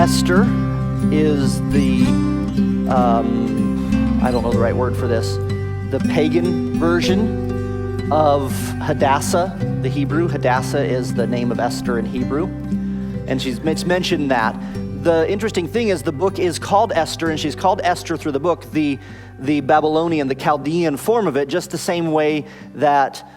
Esther is the, I don't know the right word for this, the pagan version of Hadassah, the Hebrew. Hadassah is the name of Esther in Hebrew, and it's mentioned that. The interesting thing is the book is called Esther, and she's called Esther through the book, the Babylonian, the Chaldean form of it, just the same way that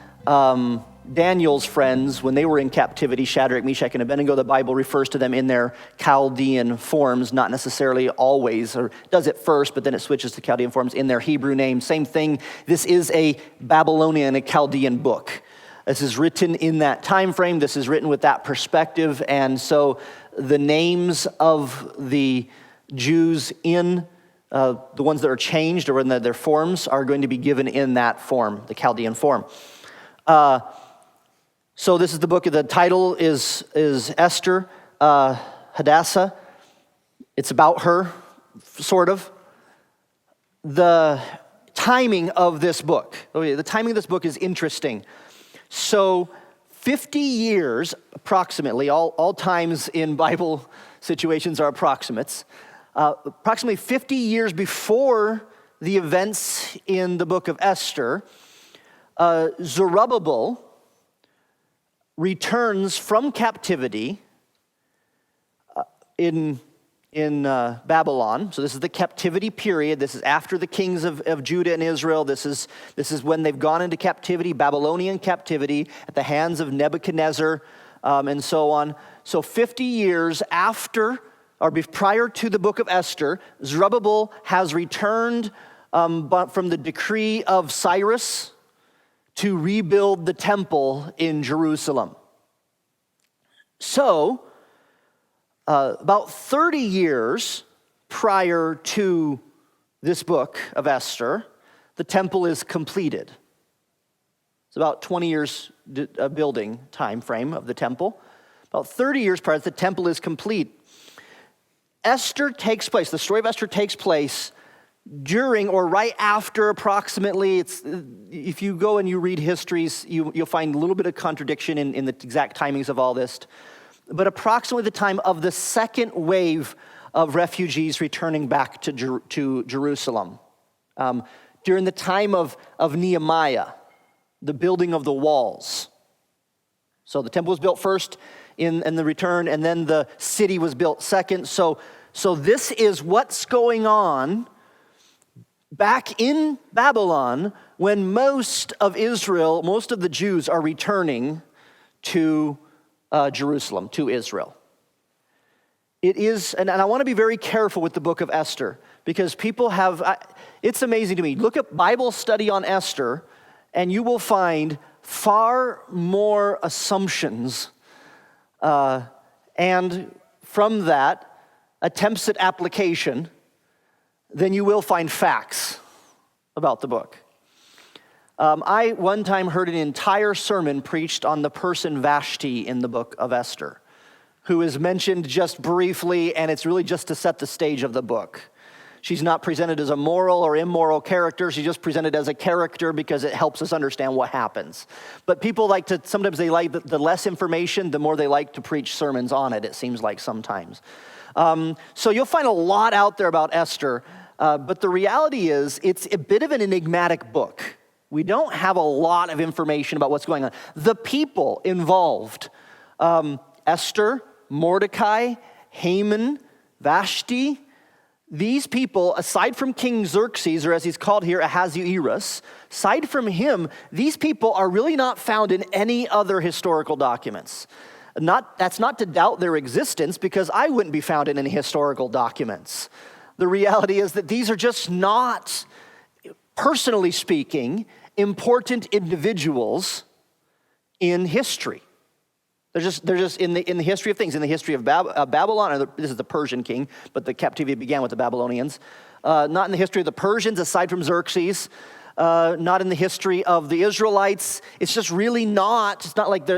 Daniel's friends, when they were in captivity, Shadrach, Meshach, and Abednego, the Bible refers to them in their Chaldean forms, not necessarily always, or does it first, but then it switches to Chaldean forms in their Hebrew name. Same thing. This is a Babylonian, a Chaldean book. This is written in that time frame. This is written with that perspective, and so the names of the Jews in the ones that are changed or in their forms are going to be given in that form, the Chaldean form. So this is the book. The title is Esther, Hadassah. It's about her, sort of. The timing of this book. The timing of this book is interesting. So 50 years, approximately, all times in Bible situations are approximates. Approximately 50 years before the events in the book of Esther, Zerubbabel returns from captivity in Babylon. So this is the captivity period. This is after the kings of Judah and Israel. This is when they've gone into captivity, Babylonian captivity, at the hands of Nebuchadnezzar, and so on. So 50 years after, or prior to the book of Esther, Zerubbabel has returned from the decree of Cyrus to rebuild the temple in Jerusalem. So, about 30 years prior to this book of Esther, the temple is completed. It's about 20 years building time frame of the temple. About 30 years prior, the temple is complete. Esther takes place, the story of Esther takes place during or right after approximately, if you go and you read histories, you'll find a little bit of contradiction in the exact timings of all this, but approximately the time of the second wave of refugees returning back to Jerusalem. During the time of Nehemiah, the building of the walls. So the temple was built first in the return, and then the city was built second. So this is what's going on back in Babylon when most of Israel, most of the Jews are returning to Jerusalem, to Israel. It is, and I want to be very careful with the book of Esther because people it's amazing to me. Look at Bible study on Esther and you will find far more assumptions and from that attempts at application then you will find facts about the book. I one time heard an entire sermon preached on the person Vashti in the book of Esther, who is mentioned just briefly, and it's really just to set the stage of the book. She's not presented as a moral or immoral character. She's just presented as a character because it helps us understand what happens. But people sometimes they like the less information, the more they like to preach sermons on it, it seems like sometimes. So you'll find a lot out there about Esther, but the reality is it's a bit of an enigmatic book. We don't have a lot of information about what's going on. The people involved, Esther, Mordecai, Haman, Vashti, these people, aside from King Xerxes, or as he's called here, Ahasuerus, aside from him, these people are really not found in any other historical documents. That's not to doubt their existence, because I wouldn't be found in any historical documents. The reality is that these are just not, personally speaking, important individuals in history. They're just in the history of things, in the history of Babylon. This is the Persian king, but the captivity began with the Babylonians. Not in the history of the Persians, aside from Xerxes. Not in the history of the Israelites. It's just really not. It's not like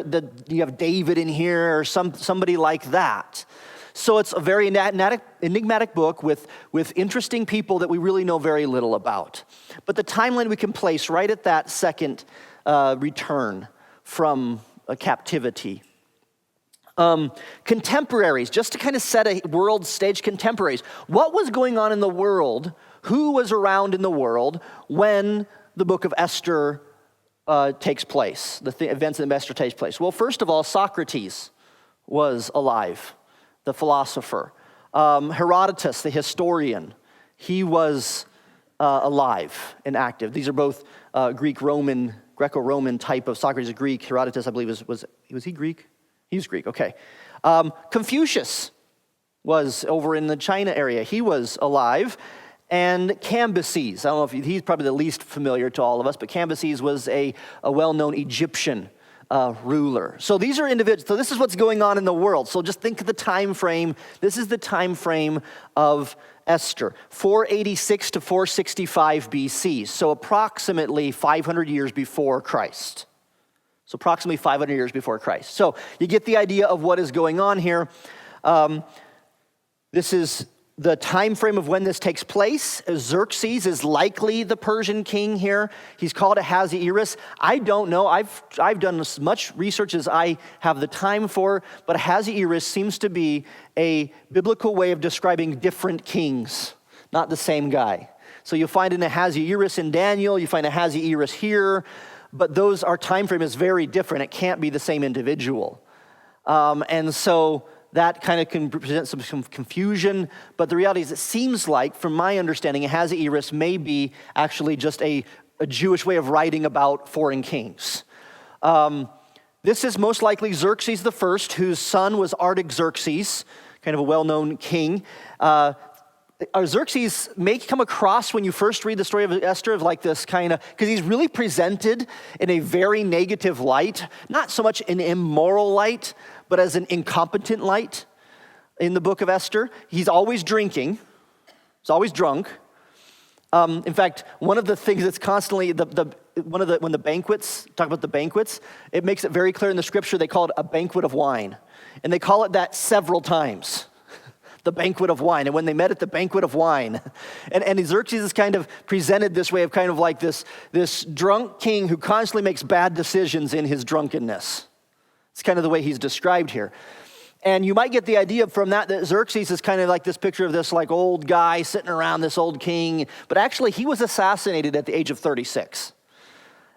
you have David in here or somebody like that. So it's a very enigmatic book with interesting people that we really know very little about. But the timeline we can place right at that second return from captivity. Contemporaries, just to kind of set a world stage, contemporaries. What was going on in the world? Who was around in the world when the book of Esther takes place, the events of Esther takes place? Well, first of all, Socrates was alive, the philosopher. Herodotus, the historian, he was alive and active. These are both Greco-Roman type of Socrates, Greek. Herodotus, I believe, was he Greek? He was Greek, okay. Confucius was over in the China area. He was alive. And Cambyses, I don't know if he's probably the least familiar to all of us, but Cambyses was a well-known Egyptian ruler. So these are individuals. So this is what's going on in the world. So just think of the time frame. This is the time frame of Esther, 486 to 465 BC. So approximately 500 years before Christ. So approximately 500 years before Christ. So you get the idea of what is going on here. This is the time frame of when this takes place. Xerxes is likely the Persian king here. He's called Ahasuerus. I don't know. I've done as much research as I have the time for, but Ahasuerus seems to be a biblical way of describing different kings, not the same guy. So you'll find an Ahasuerus in Daniel, you find Ahasuerus here, but our time frame is very different. It can't be the same individual. And so that kind of can present some confusion, but the reality is it seems like, from my understanding, Ahasuerus may be actually just a Jewish way of writing about foreign kings. This is most likely Xerxes the First, whose son was Artaxerxes, kind of a well-known king. Xerxes may come across, when you first read the story of Esther, of like this kind of, because he's really presented in a very negative light, not so much an immoral light, but as an incompetent light in the book of Esther. He's always drinking. He's always drunk. In fact, one of the things that's constantly, when the banquets, talk about the banquets, it makes it very clear in the scripture, they call it a banquet of wine. And they call it that several times. The banquet of wine. And when they met at the banquet of wine, and Xerxes is kind of presented this way of kind of like this drunk king who constantly makes bad decisions in his drunkenness. It's kind of the way he's described here. And you might get the idea from that Xerxes is kind of like this picture of this like old guy sitting around, this old king. But actually he was assassinated at the age of 36.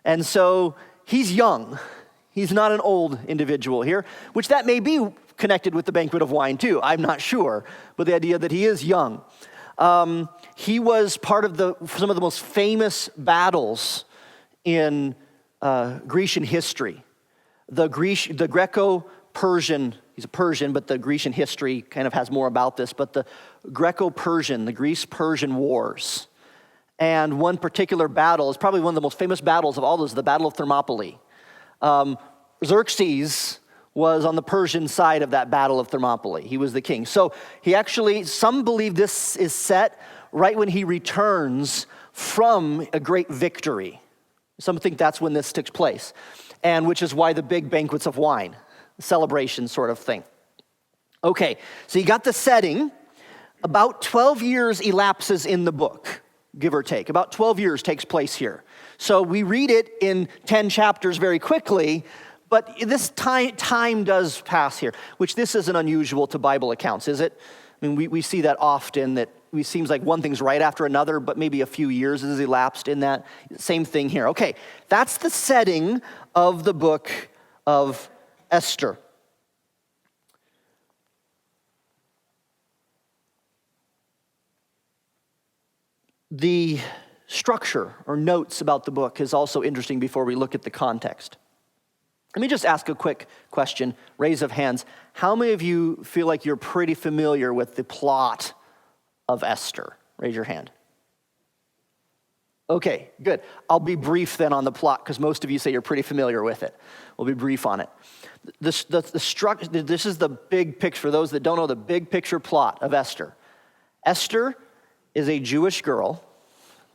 And so he's young. He's not an old individual here, which that may be connected with the banquet of wine too. I'm not sure, but the idea that he is young. He was part of some of the most famous battles in Grecian history. The Greco-Persian, he's a Persian, but the Grecian history kind of has more about this, but the Greco-Persian, the Greece-Persian Wars. And one particular battle is probably one of the most famous battles of all those, the Battle of Thermopylae. Xerxes was on the Persian side of that Battle of Thermopylae. He was the king. So he actually, some believe this is set right when he returns from a great victory. Some think that's when this takes place, and which is why the big banquets of wine, celebration sort of thing. Okay, so you got the setting. About 12 years elapses in the book, give or take. About 12 years takes place here. So we read it in 10 chapters very quickly, but this time does pass here, which this isn't unusual to Bible accounts, is it? I mean, we see that often, that it seems like one thing's right after another, but maybe a few years has elapsed in that. Same thing here. Okay, that's the setting of the book of Esther. The structure or notes about the book is also interesting before we look at the context. Let me just ask a quick question, raise of hands. How many of you feel like you're pretty familiar with the plot of Esther? Raise your hand. Okay, good. I'll be brief then on the plot because most of you say you're pretty familiar with it. We'll be brief on it. This is the big picture. For those that don't know, the big picture plot of Esther. Esther is a Jewish girl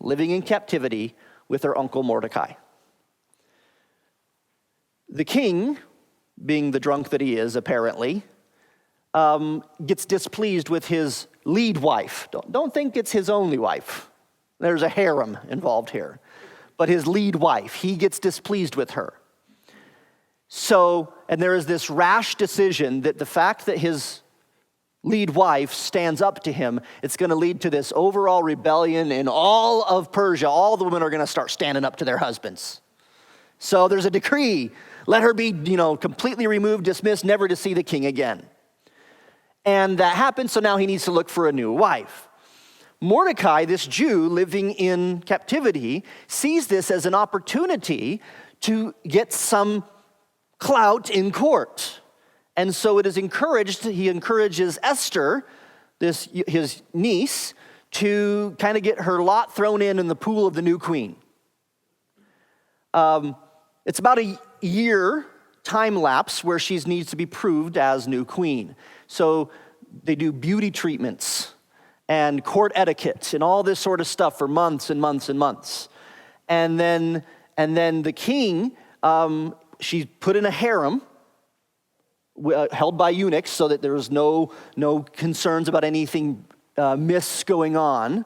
living in captivity with her uncle Mordecai. The king, being the drunk that he is apparently, gets displeased with his lead wife. Don't think it's his only wife. There's a harem involved here. But his lead wife, he gets displeased with her. So, and there is this rash decision that the fact that his lead wife stands up to him, it's going to lead to this overall rebellion in all of Persia. All the women are going to start standing up to their husbands. So there's a decree. Let her be, completely removed, dismissed, never to see the king again. And that happens, so now he needs to look for a new wife. Mordecai, this Jew living in captivity, sees this as an opportunity to get some clout in court. And so it is encouraged, he encourages Esther, his niece, to kind of get her lot thrown in the pool of the new queen. It's about a year time lapse where she needs to be proved as new queen. So they do beauty treatments and court etiquette and all this sort of stuff for months and months and months. And then the king, she's put in a harem held by eunuchs so that there was no concerns about anything miss going on.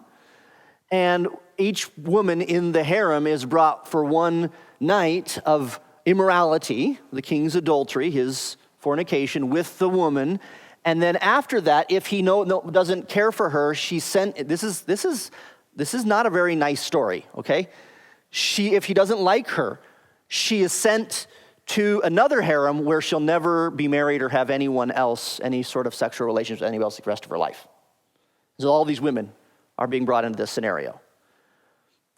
And each woman in the harem is brought for one night of immorality, the king's adultery, his fornication with the woman. And then after that, if he doesn't care for her, she's sent. This is not a very nice story, okay? If he doesn't like her, she is sent to another harem where she'll never be married or have anyone else, any sort of sexual relations with anyone else the rest of her life. So all these women are being brought into this scenario.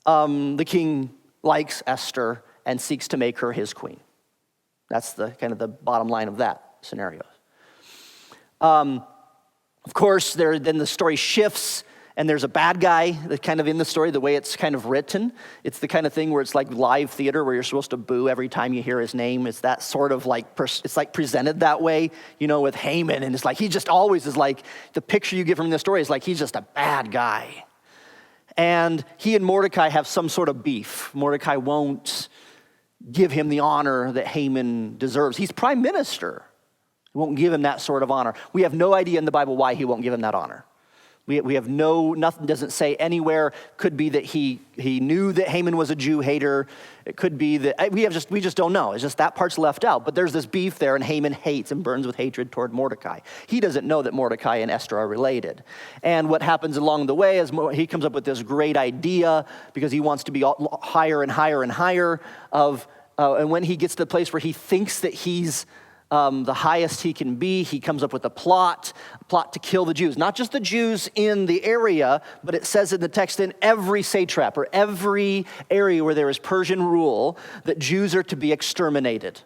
The king likes Esther and seeks to make her his queen. That's the kind of the bottom line of that scenario. Of course, then the story shifts, and there's a bad guy that's kind of in the story, the way it's kind of written. It's the kind of thing where it's like live theater where you're supposed to boo every time you hear his name. It's that sort of like, it's like presented that way, with Haman. And it's like, he just always is like, the picture you get from the story is like, he's just a bad guy. And he and Mordecai have some sort of beef. Mordecai won't give him the honor that Haman deserves. He's prime minister. He won't give him that sort of honor. We have no idea in the Bible why he won't give him that honor. We have nothing doesn't say anywhere. Could be that he knew that Haman was a Jew hater. It could be that we just don't know. It's just that part's left out. But there's this beef there, and Haman hates and burns with hatred toward Mordecai. He doesn't know that Mordecai and Esther are related. And what happens along the way is he comes up with this great idea because he wants to be higher and higher and higher and when he gets to the place where he thinks that he's the highest he can be, he comes up with a plot to kill the Jews. Not just the Jews in the area, but it says in the text in every satrap or every area where there is Persian rule that Jews are to be exterminated,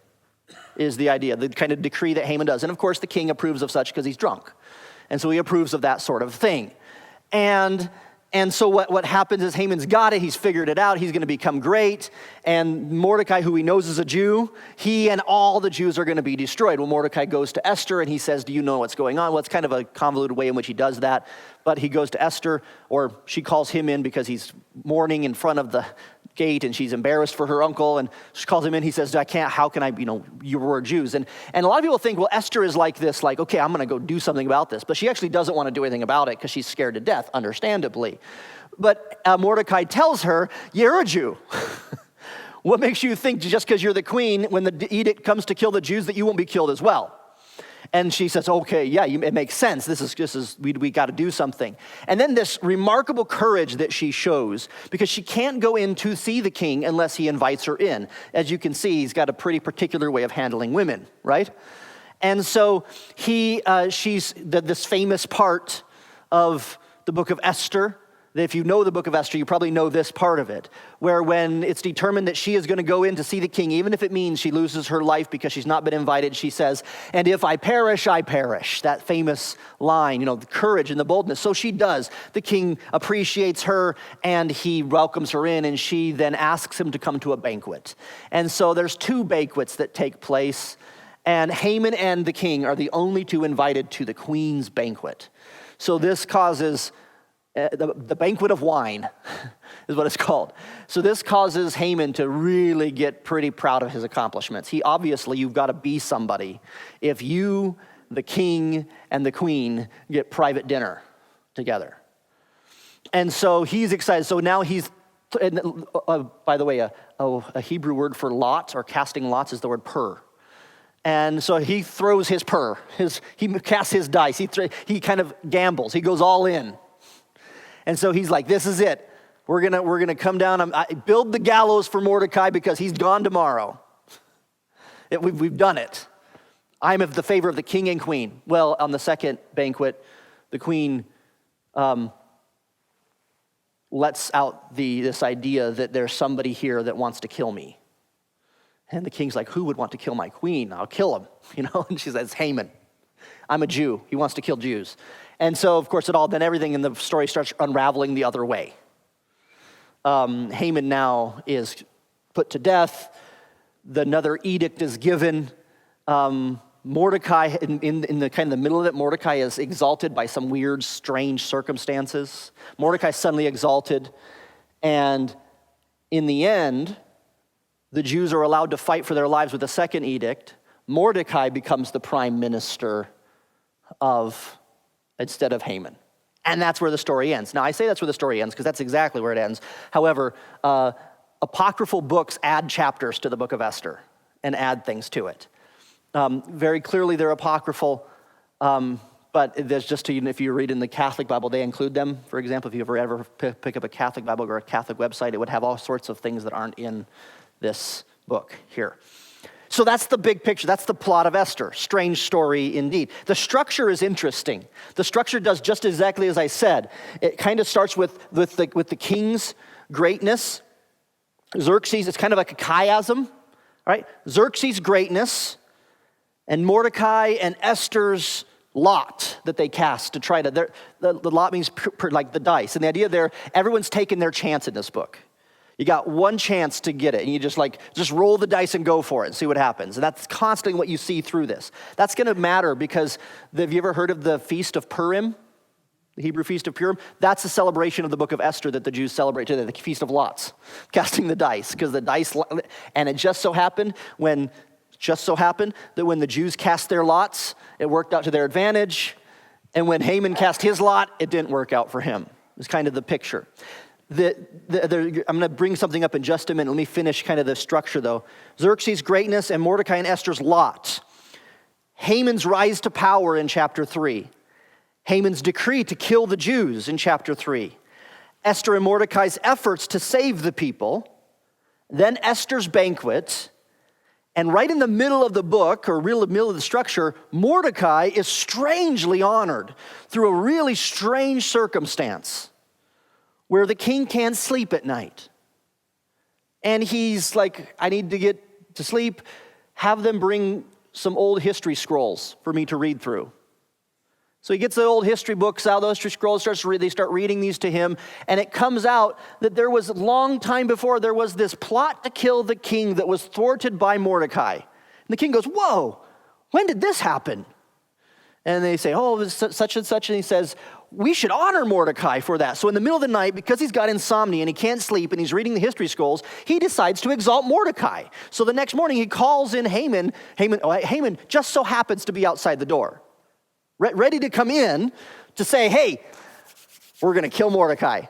is the idea, the kind of decree that Haman does. And of course the king approves of such because he's drunk. And so he approves of that sort of thing. And so what happens is Haman's got it, he's figured it out, he's going to become great, and Mordecai, who he knows is a Jew, he and all the Jews are going to be destroyed. Well, Mordecai goes to Esther and he says, do you know what's going on? Well, it's kind of a convoluted way in which he does that, but he goes to Esther, or she calls him in because he's mourning in front of the gate and she's embarrassed for her uncle, and she calls him in. He says, how can I, you were Jews. And a lot of people think, well, Esther is like this, like, okay, I'm going to go do something about this. But she actually doesn't want to do anything about it because she's scared to death, understandably. But Mordecai tells her, you're a Jew. What makes you think just because you're the queen, when the edict comes to kill the Jews, that you won't be killed as well? And she says, okay, yeah, it makes sense. This is we got to do something. And then this remarkable courage that she shows, because she can't go in to see the king unless he invites her in. As you can see, he's got a pretty particular way of handling women, right? And so she's this famous part of the book of Esther. If you know the book of Esther, you probably know this part of it, where when it's determined that she is going to go in to see the king, even if it means she loses her life because she's not been invited, she says, and if I perish, I perish. That famous line, the courage and the boldness. So she does. The king appreciates her and he welcomes her in, and she then asks him to come to a banquet. And so there's 2 banquets that take place, and Haman and the king are the only 2 invited to the queen's banquet. So this causes the banquet of wine is what it's called. So this causes Haman to really get pretty proud of his accomplishments. You've got to be somebody if you, the king, and the queen get private dinner together. And so he's excited. So now by the way, a Hebrew word for lot or casting lots is the word pur. And so he throws his he casts his dice. He kind of gambles. He goes all in. And so he's like, this is it. We're gonna come down. Build the gallows for Mordecai because he's gone tomorrow. We've done it. I'm of the favor of the king and queen. Well, on the second banquet, the queen lets out this idea that there's somebody here that wants to kill me. And the king's like, who would want to kill my queen? I'll kill him, And she says, Haman. I'm a Jew. He wants to kill Jews. And so, of course, then everything in the story starts unraveling the other way. Haman now is put to death. Another edict is given. Mordecai, in the kind of the middle of it, Mordecai is exalted by some weird, strange circumstances. Mordecai is suddenly exalted. And in the end, the Jews are allowed to fight for their lives with a second edict. Mordecai becomes the prime minister instead of Haman. And that's where the story ends. Now, I say that's where the story ends because that's exactly where it ends. However, apocryphal books add chapters to the book of Esther and add things to it. Very clearly, they're apocryphal, but there's just, if you read in the Catholic Bible, they include them. For example, if you ever pick up a Catholic Bible or a Catholic website, it would have all sorts of things that aren't in this book here. So that's the big picture. That's the plot of Esther. Strange story indeed. The structure is interesting. The structure does just exactly as I said. It kind of starts with the king's greatness. Xerxes, it's kind of like a chiasm, right? Xerxes' greatness and Mordecai and Esther's lot that they cast to try to, the lot means like the dice. And the idea there, everyone's taking their chance in this book. You got one chance to get it, and you just roll the dice and go for it and see what happens. And that's constantly what you see through this. That's going to matter because have you ever heard of the Feast of Purim? The Hebrew Feast of Purim? That's a celebration of the book of Esther that the Jews celebrate today, the Feast of Lots, casting the dice. Because the dice, and it just so happened that when the Jews cast their lots, it worked out to their advantage. And when Haman cast his lot, it didn't work out for him. It's kind of the picture. I'm going to bring something up in just a minute. Let me finish kind of the structure, though. Xerxes' greatness and Mordecai and Esther's lot. Haman's rise to power in chapter 3. Haman's decree to kill the Jews in chapter 3. Esther and Mordecai's efforts to save the people. Then Esther's banquet. And right in the middle of the book, or real middle of the structure, Mordecai is strangely honored through a really strange circumstance where the king can't sleep at night. And he's like, I need to get to sleep. Have them bring some old history scrolls for me to read through. So he gets the old history books out, those history scrolls, they start reading these to him, and it comes out that there was a long time before, there was this plot to kill the king that was thwarted by Mordecai. And the king goes, whoa, when did this happen? And they say, oh, it was such and such, and he says, we should honor Mordecai for that. So in the middle of the night, because he's got insomnia and he can't sleep and he's reading the history scrolls, he decides to exalt Mordecai. So the next morning he calls in Haman. Haman just so happens to be outside the door, ready to come in to say, hey, we're going to kill Mordecai.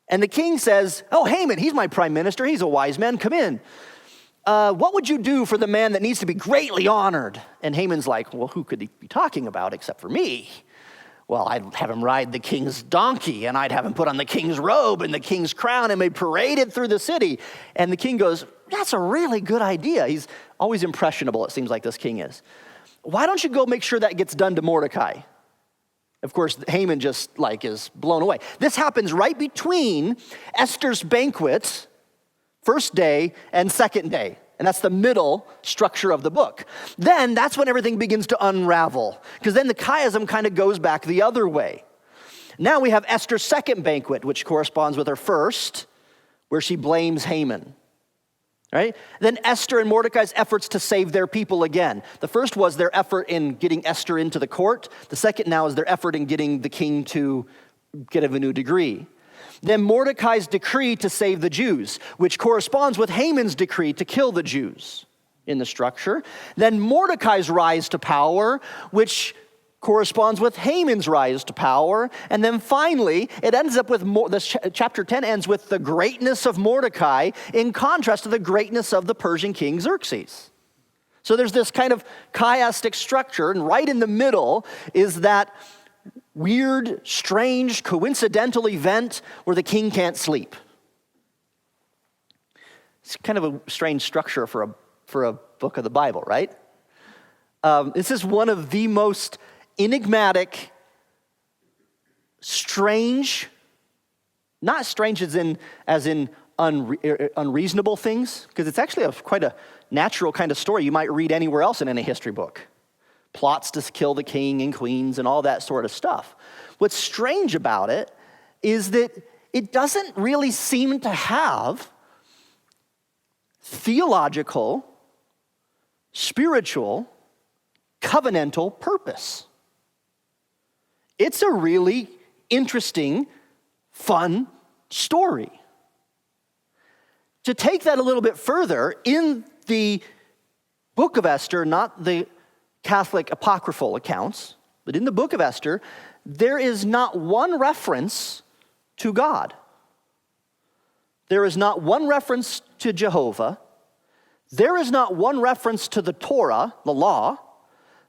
And the king says, oh, Haman, he's my prime minister. He's a wise man. Come in. What would you do for the man that needs to be greatly honored? And Haman's like, well, who could he be talking about except for me? Well, I'd have him ride the king's donkey, and I'd have him put on the king's robe and the king's crown and be paraded through the city. And the king goes, that's a really good idea. He's always impressionable, it seems like this king is. Why don't you go make sure that gets done to Mordecai? Of course, Haman just is blown away. This happens right between Esther's banquet, first day, and second day. And that's the middle structure of the book. Then that's when everything begins to unravel, because then the chiasm kind of goes back the other way. Now we have Esther's second banquet, which corresponds with her first, where she blames Haman. Right? Then Esther and Mordecai's efforts to save their people again. The first was their effort in getting Esther into the court. The second now is their effort in getting the king to get a new degree. Then Mordecai's decree to save the Jews, which corresponds with Haman's decree to kill the Jews in the structure. Then Mordecai's rise to power, which corresponds with Haman's rise to power. And then finally, it ends up with, chapter 10 ends with the greatness of Mordecai in contrast to the greatness of the Persian king Xerxes. So there's this kind of chiastic structure, and right in the middle is that weird, strange, coincidental event where the king can't sleep. It's kind of a strange structure for a book of the Bible, right? This is one of the most enigmatic, strange, not strange as in unreasonable things, because it's actually quite a natural kind of story you might read anywhere else in any history book. Plots to kill the king and queens and all that sort of stuff. What's strange about it is that it doesn't really seem to have theological, spiritual, covenantal purpose. It's a really interesting, fun story. To take that a little bit further, in the book of Esther, not the Catholic apocryphal accounts, but in the book of Esther, there is not one reference to God. There is not one reference to Jehovah. There is not one reference to the Torah, the law.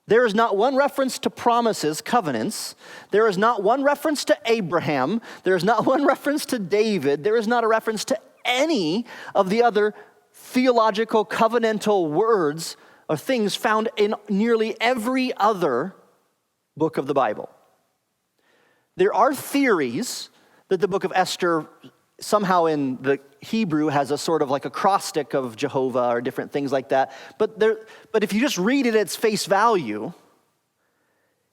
There is not one reference to promises, covenants. There is not one reference to Abraham. There is not one reference to David. There is not a reference to any of the other theological covenantal words or things found in nearly every other book of the Bible. There are theories that the book of Esther somehow in the Hebrew has a sort of like acrostic of Jehovah or different things like that. But if you just read it at its face value,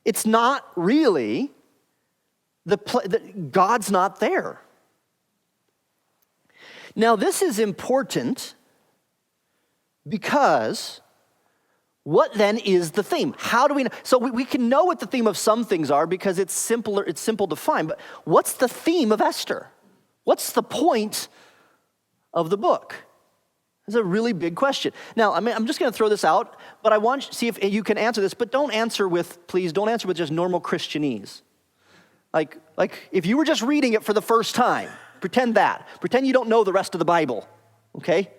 it's not really, God's not there. Now this is important because what then is the theme? How do we know? So we can know what the theme of some things are because it's simple to find, but what's the theme of Esther? What's the point of the book? It's a really big question. Now, I'm just going to throw this out, but I want to see if you can answer this, but please don't answer with just normal Christianese. Like if you were just reading it for the first time, pretend you don't know the rest of the Bible, okay?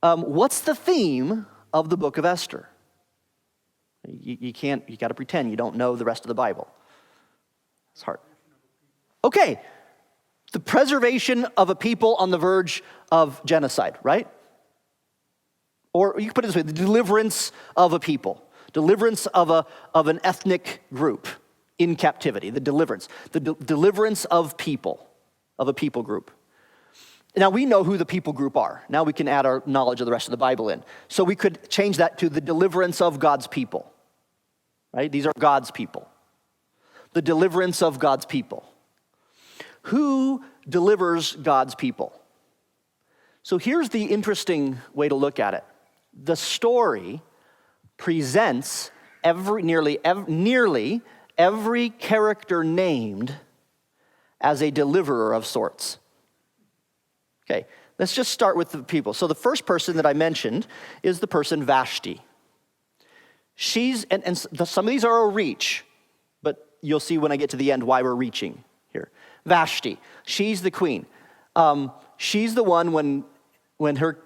What's the theme of the book of Esther? You got to pretend you don't know the rest of the Bible. It's hard. Okay, the preservation of a people on the verge of genocide, right? Or you can put it this way, the deliverance of a people, deliverance of an ethnic group in captivity, the deliverance of people, of a people group. Now we know who the people group are. Now we can add our knowledge of the rest of the Bible in. So we could change that to the deliverance of God's people, right? These are God's people. The deliverance of God's people. Who delivers God's people? So here's the interesting way to look at it. The story presents nearly every character named as a deliverer of sorts. Okay, let's just start with the people. So the first person that I mentioned is the person Vashti. Some of these are a reach, but you'll see when I get to the end why we're reaching here. Vashti, she's the queen. She's the one when her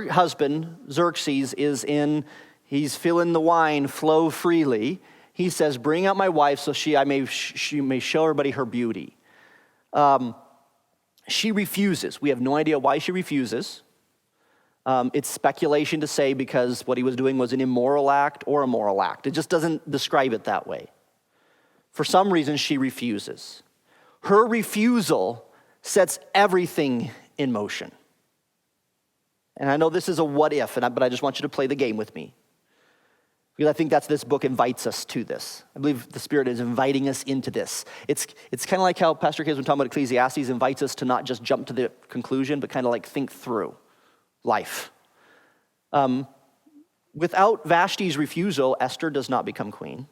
husband Xerxes he's feeling the wine flow freely. He says, "Bring out my wife so she may show everybody her beauty." She refuses. We have no idea why she refuses. It's speculation to say because what he was doing was an immoral act or a moral act. It just doesn't describe it that way. For some reason, she refuses. Her refusal sets everything in motion. And I know this is a what if, but I just want you to play the game with me. Because I think this book invites us to this. I believe the Spirit is inviting us into this. It's kind of like how Pastor Kids, when talking about Ecclesiastes, invites us to not just jump to the conclusion, but kind of like think through life. Without Vashti's refusal, Esther does not become queen.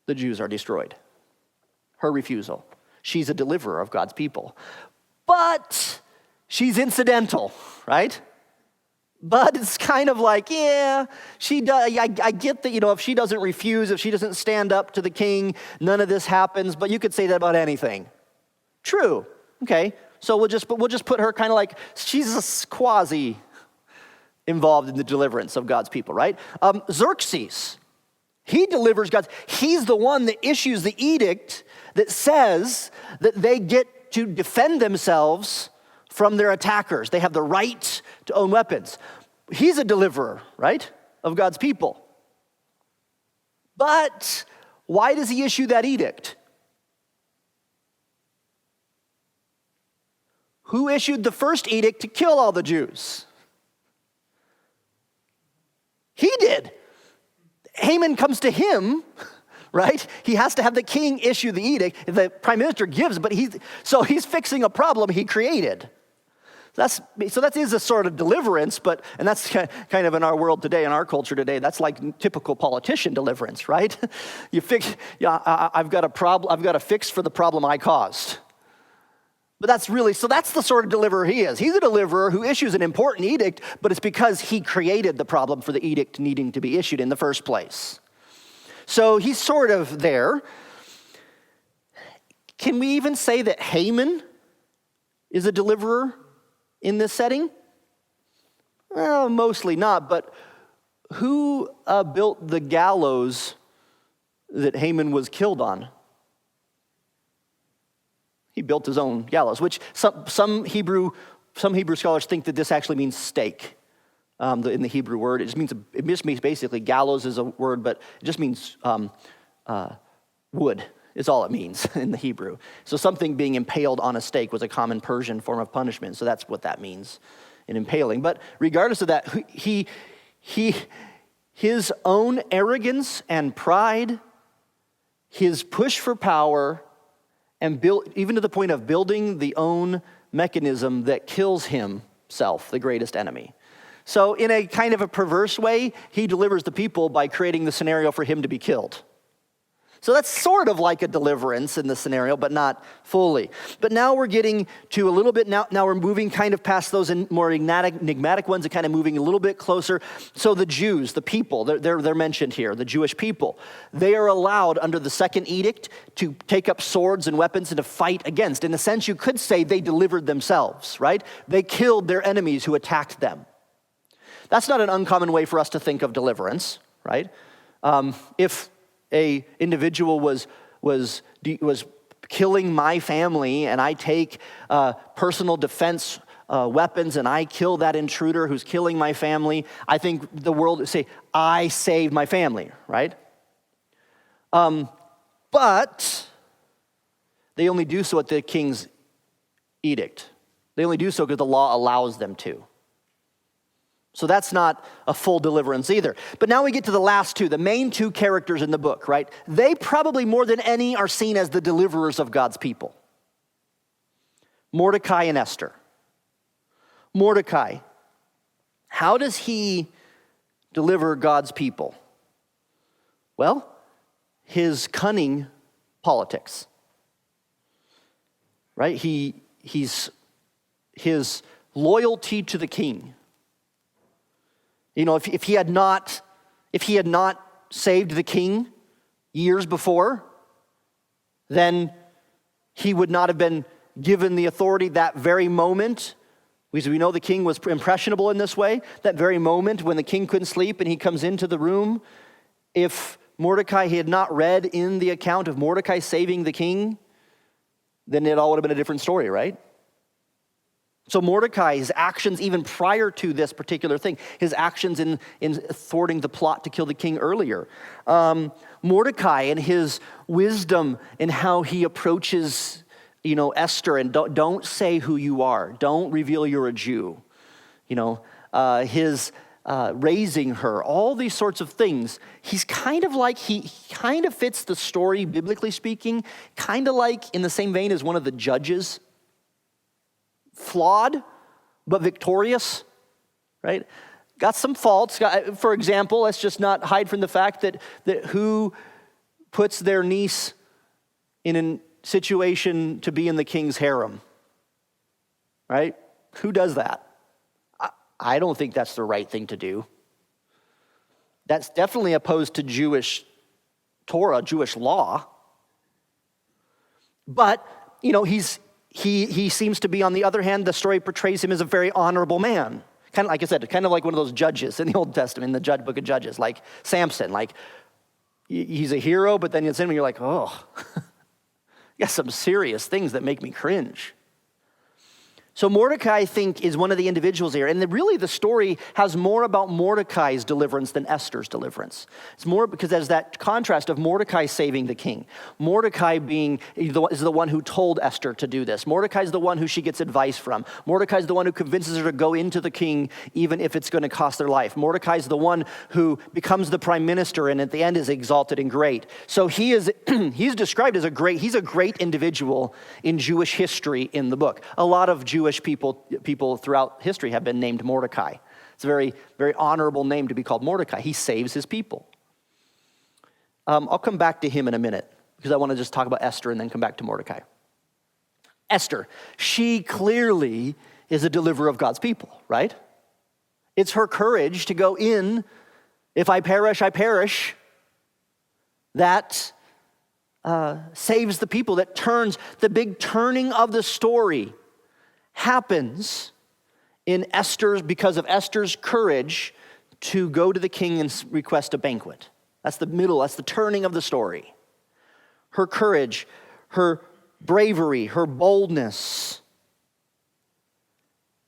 The Jews are destroyed. Her refusal. She's a deliverer of God's people. But she's incidental, right? But it's kind of like, yeah, she does. I get that, if she doesn't refuse, if she doesn't stand up to the king, none of this happens. But you could say that about anything. True. Okay. So we'll just put her kind of like she's a quasi involved in the deliverance of God's people, right? Xerxes, he delivers God's, he's the one that issues the edict that says that they get to defend themselves from their attackers. They have the right to own weapons. He's a deliverer, right, of God's people. But why does he issue that edict? Who issued the first edict to kill all the Jews? He did. Haman comes to him, right? He has to have the king issue the edict. The prime minister gives, but he's fixing a problem he created. So that is a sort of deliverance, and that's kind of in our world today, in our culture today, that's like typical politician deliverance, right? I've got a problem, I've got a fix for the problem I caused. But that's the sort of deliverer he is. He's a deliverer who issues an important edict, but it's because he created the problem for the edict needing to be issued in the first place. So he's sort of there. Can we even say that Haman is a deliverer in this setting? Well, mostly not, but who built the gallows that Haman was killed on? He built his own gallows, which some Hebrew scholars think that this actually means stake. In the Hebrew word, it just means basically gallows is a word, but it just means wood is all it means in the Hebrew. So something being impaled on a stake was a common Persian form of punishment. So that's what that means in impaling. But regardless of that, his own arrogance and pride, his push for power, and even to the point of building the own mechanism that kills himself, the greatest enemy. So in a kind of a perverse way, he delivers the people by creating the scenario for him to be killed. So that's sort of like a deliverance in the scenario, but not fully. But now we're getting to a little bit, now we're moving kind of past those more enigmatic ones and kind of moving a little bit closer. So the Jews, the people, they're mentioned here, the Jewish people. They are allowed under the second edict to take up swords and weapons and to fight against. In a sense, you could say they delivered themselves, right? They killed their enemies who attacked them. That's not an uncommon way for us to think of deliverance, right? If a individual was killing my family and I take personal defense weapons and I kill that intruder who's killing my family, I think the world would say, I saved my family, right? But they only do so at the king's edict. They only do so because the law allows them to. So that's not a full deliverance either. But now we get to the last two, the main two characters in the book, right? They probably more than any are seen as the deliverers of God's people. Mordecai and Esther. Mordecai, how does he deliver God's people? Well, his cunning politics, right? His loyalty to the king. You know, if he had not saved the king years before, then he would not have been given the authority that very moment. Because we know the king was impressionable in this way. That very moment when the king couldn't sleep and he comes into the room, if Mordecai had not read in the account of Mordecai saving the king, then it all would have been a different story, right? So Mordecai's actions, even prior to this particular thing, his actions in thwarting the plot to kill the king earlier. Mordecai and his wisdom in how he approaches, Esther, and don't say who you are. Don't reveal you're a Jew. His raising her, all these sorts of things. He's kind of fits the story, biblically speaking, kind of like in the same vein as one of the judges. Flawed, but victorious, right? Got some faults. For example, let's just not hide from the fact that who puts their niece in a situation to be in the king's harem, right? Who does that? I don't think that's the right thing to do. That's definitely opposed to Jewish Torah, Jewish law. But, He seems to be, on the other hand, the story portrays him as a very honorable man. Kind of like I said, kind of like one of those judges in the Old Testament, in the book of Judges, like Samson. Like, he's a hero, but then it's in him, you're like, oh, you got some serious things that make me cringe. So Mordecai, I think, is one of the individuals here. And really the story has more about Mordecai's deliverance than Esther's deliverance. It's more because there's that contrast of Mordecai saving the king. Mordecai is the one who told Esther to do this. Mordecai's the one who she gets advice from. Mordecai's the one who convinces her to go into the king even if it's going to cost their life. Mordecai's the one who becomes the prime minister and at the end is exalted and great. So he's described as he's a great individual in Jewish history in the book. A lot of Jewish people throughout history have been named Mordecai. It's a very, very honorable name to be called Mordecai. He saves his people. I'll come back to him in a minute because I want to just talk about Esther and then come back to Mordecai. Esther, she clearly is a deliverer of God's people, right? It's her courage to go in, if I perish, I perish, that saves the people, that turns the big turning of the story happens in because of Esther's courage to go to the king and request a banquet. That's the turning of the story. Her courage, her bravery, her boldness.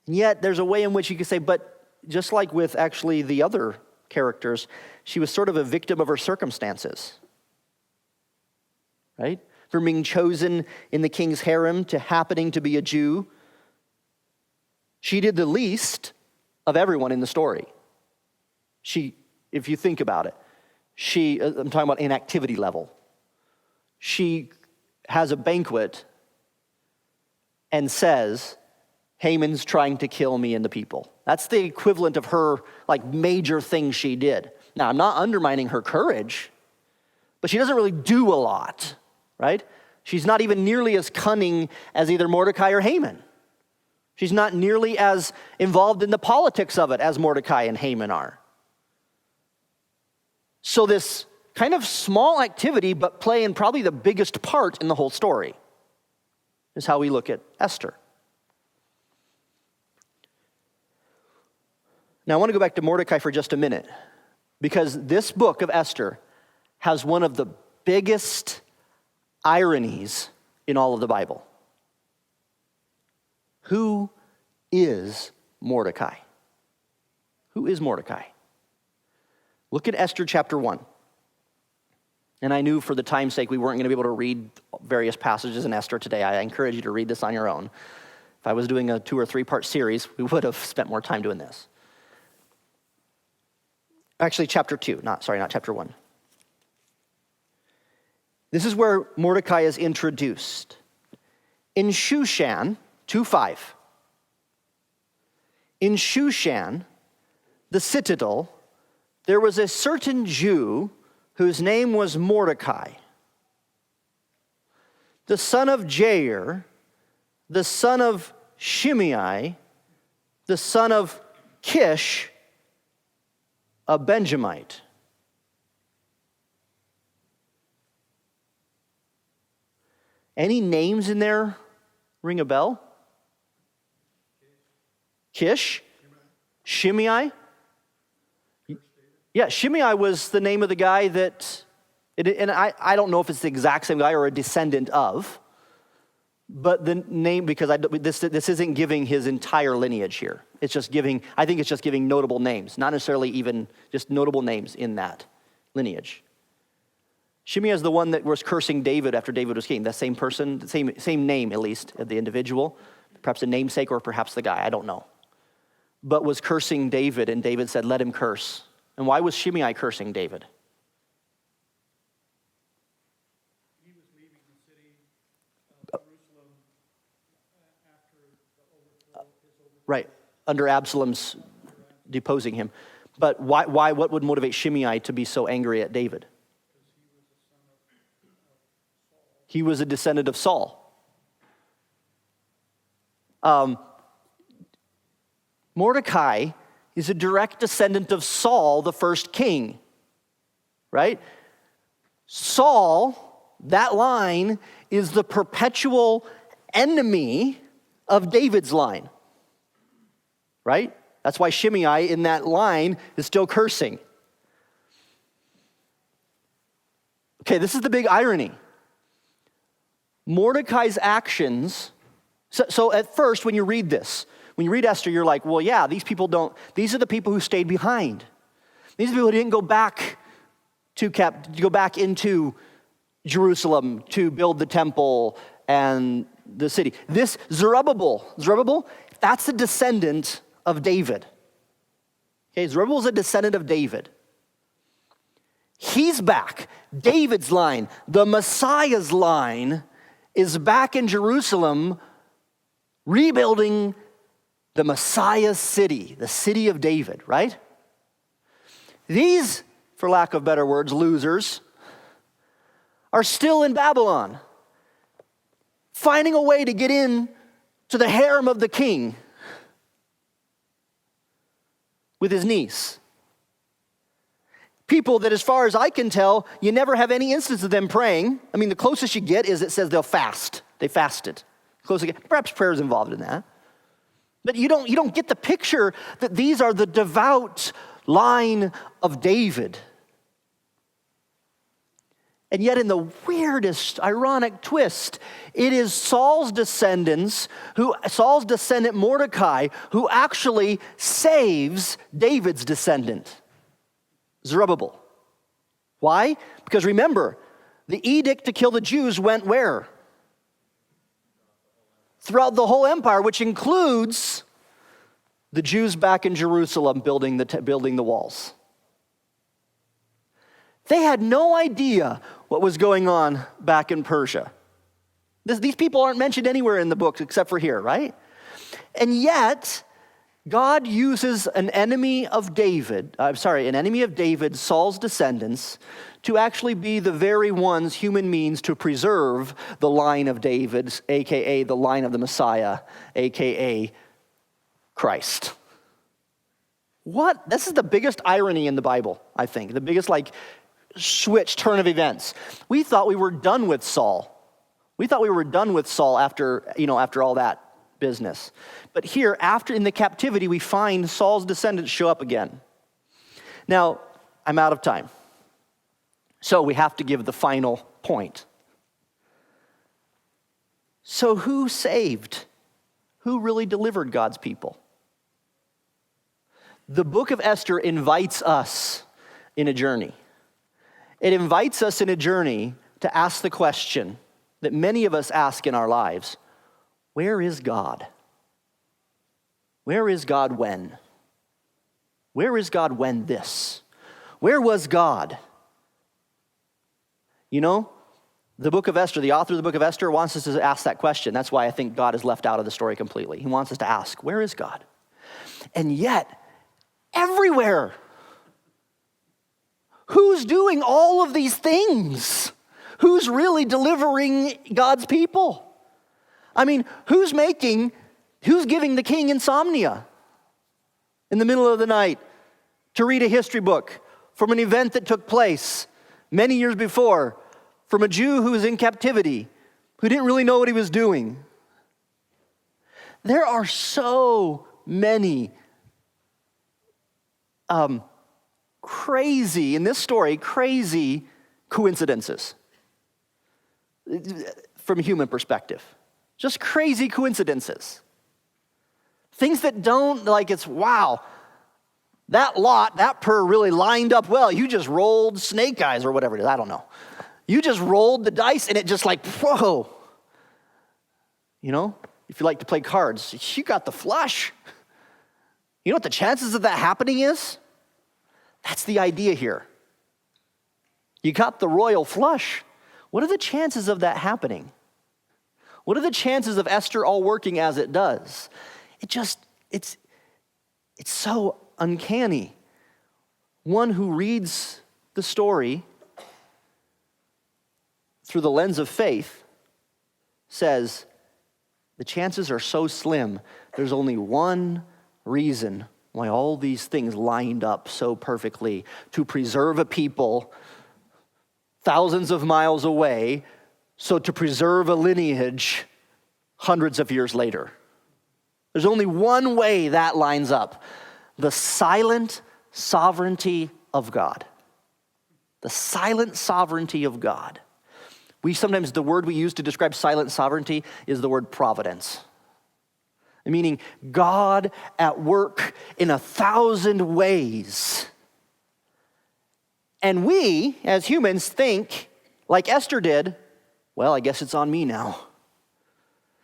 And yet there's a way in which you could say, but just like with actually the other characters, she was sort of a victim of her circumstances. Right? From being chosen in the king's harem to happening to be a Jew, she did the least of everyone in the story. If you think about it, I'm talking about inactivity level. She has a banquet and says, Haman's trying to kill me and the people. That's the equivalent of her major thing she did. Now, I'm not undermining her courage, but she doesn't really do a lot, right? She's not even nearly as cunning as either Mordecai or Haman. She's not nearly as involved in the politics of it as Mordecai and Haman are. So this kind of small activity, but playing probably the biggest part in the whole story, is how we look at Esther. Now I want to go back to Mordecai for just a minute, because this book of Esther has one of the biggest ironies in all of the Bible. Who is Mordecai? Who is Mordecai? Look at Esther chapter 1. And I knew for the time's sake we weren't going to be able to read various passages in Esther today. I encourage you to read this on your own. If I was doing a 2 or 3 part series, we would have spent more time doing this. Actually, chapter 2, not chapter 1. This is where Mordecai is introduced. In Shushan, 2:5. In Shushan, the citadel, there was a certain Jew whose name was Mordecai, the son of Jair, the son of Shimei, the son of Kish, a Benjamite. Any names in there ring a bell? Kish? Shimei? Yeah, Shimei was the name of the guy that, and I don't know if it's the exact same guy or a descendant of, but the name, because this isn't giving his entire lineage here. I think it's just giving notable names, not necessarily even just notable names in that lineage. Shimei is the one that was cursing David after David was king. That same person, same name at least, of the individual, perhaps a namesake or perhaps the guy, I don't know. But was cursing David, and David said, let him curse. And why was Shimei cursing David? He was leaving the city of Jerusalem after the overthrow. Right, under Absalom's deposing him. But why? What would motivate Shimei to be so angry at David? He was a descendant of Saul. Mordecai is a direct descendant of Saul, the first king, right? Saul, that line, is the perpetual enemy of David's line, right? That's why Shimei in that line is still cursing. Okay, this is the big irony. Mordecai's actions, so at first when you read this, when you read Esther, you're like, well, yeah, these are the people who stayed behind. These are the people who didn't go back go back into Jerusalem to build the temple and the city. This Zerubbabel, that's a descendant of David. Okay, Zerubbabel is a descendant of David. He's back. David's line, the Messiah's line, is back in Jerusalem rebuilding the Messiah's city, the city of David, right? These, for lack of better words, losers, are still in Babylon, finding a way to get in to the harem of the king with his niece. People that, as far as I can tell, you never have any instance of them praying. I mean, the closest you get is it says they'll fast. They fasted. Perhaps prayer is involved in that. But you don't get the picture that these are the devout line of David. And yet in the weirdest, ironic twist, it is Saul's descendant Mordecai, who actually saves David's descendant, Zerubbabel. Why? Because remember, the edict to kill the Jews went where? Throughout the whole empire, which includes the Jews back in Jerusalem building the walls. They had no idea what was going on back in Persia. These people aren't mentioned anywhere in the book except for here, right? And yet, God uses an enemy of David, Saul's descendants, to actually be the very ones human means to preserve the line of David, aka the line of the Messiah, aka Christ. What? This is the biggest irony in the Bible, I think. The biggest turn of events. We thought we were done with Saul. After all that business. But here, in the captivity, we find Saul's descendants show up again. Now, I'm out of time. So we have to give the final point. So who saved? Who really delivered God's people? The book of Esther invites us in a journey. It invites us in a journey to ask the question that many of us ask in our lives: where is God? Where is God when? Where is God when this? Where was God? You know, the book of Esther, the author of the book of Esther wants us to ask that question. That's why I think God is left out of the story completely. He wants us to ask, where is God? And yet, everywhere, who's doing all of these things? Who's really delivering God's people? I mean, who's giving the king insomnia in the middle of the night to read a history book from an event that took place many years before, from a Jew who was in captivity, who didn't really know what he was doing? There are so many crazy coincidences from a human perspective. Just crazy coincidences. Things that don't, it's wow, that per really lined up well. You just rolled snake eyes or whatever it is, I don't know. You just rolled the dice and it just whoa. You know, if you like to play cards, you got the flush. You know what the chances of that happening is? That's the idea here. You got the royal flush. What are the chances of that happening? What are the chances of Esther all working as it does? It's so uncanny. One who reads the story through the lens of faith says, the chances are so slim. There's only one reason why all these things lined up so perfectly: to preserve a people thousands of miles away, so to preserve a lineage hundreds of years later. There's only one way that lines up. the silent sovereignty of God. The silent sovereignty of God. The word we use to describe silent sovereignty is the word providence. Meaning God at work in 1,000 ways. And we, as humans, think, like Esther did, well, I guess it's on me now.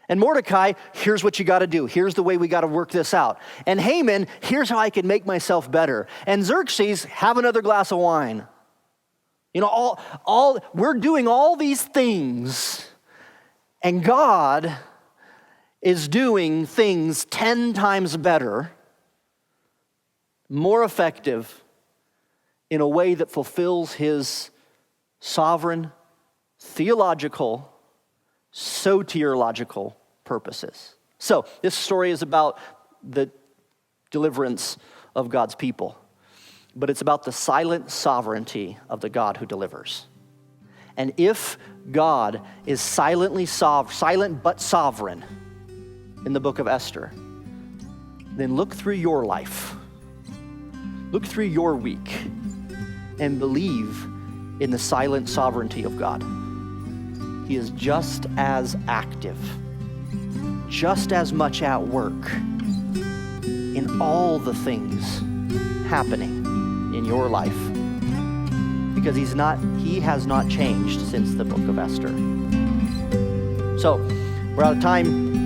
And Mordecai, here's what you got to do. Here's the way we got to work this out. And Haman, here's how I can make myself better. And Xerxes, have another glass of wine. You know, we're doing all these things, and God is doing things 10 times better, more effective, in a way that fulfills his sovereign, theological, soteriological purposes. So, this story is about the deliverance of God's people, but it's about the silent sovereignty of the God who delivers. And if God is silent but sovereign in the book of Esther, then look through your life, look through your week, and believe in the silent sovereignty of God. He is just as active, just as much at work in all the things happening in your life, because he has not changed since the book of Esther. So, we're out of time.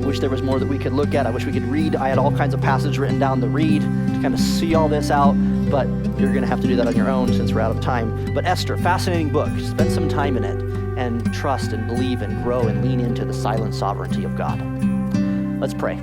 I wish there was more that we could look at. I wish we could read. I had all kinds of passages written down to read, to kind of see all this out, but you're going to have to do that on your own since we're out of time. But Esther, fascinating book. Spend some time in it and trust and believe and grow and lean into the silent sovereignty of God. Let's pray.